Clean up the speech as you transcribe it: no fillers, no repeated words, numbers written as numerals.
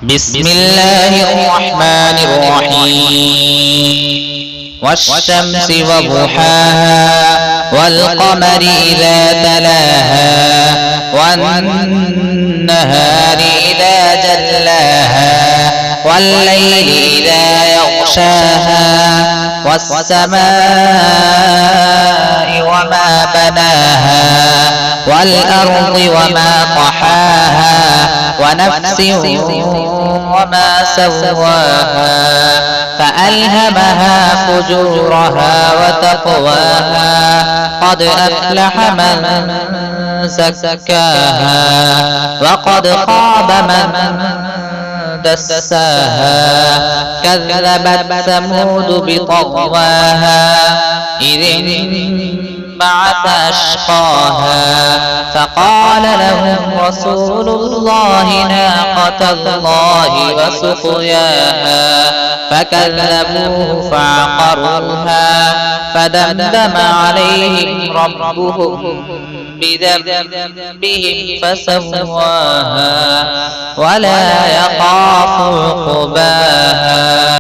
بسم الله الرحمن الرحيم والشمس وضحاها والقمر إذا تلاها والنهار إذا جلاها والليل إذا يغشاها والسماء وما بناها والأرض وما طحاها ونفس وما سواها فألهمها فجورها وتقواها قد أفلح من زكاها وقد خاب من دساها كذبت ثمود بطغواها إذ انبعث أشقاها فقال لهم رسول الله ناقة الله وسقياها فكذبوه فعقروها فدمدم عليهم ربهم بذنبهم فسواها ولا يخاف عقباها.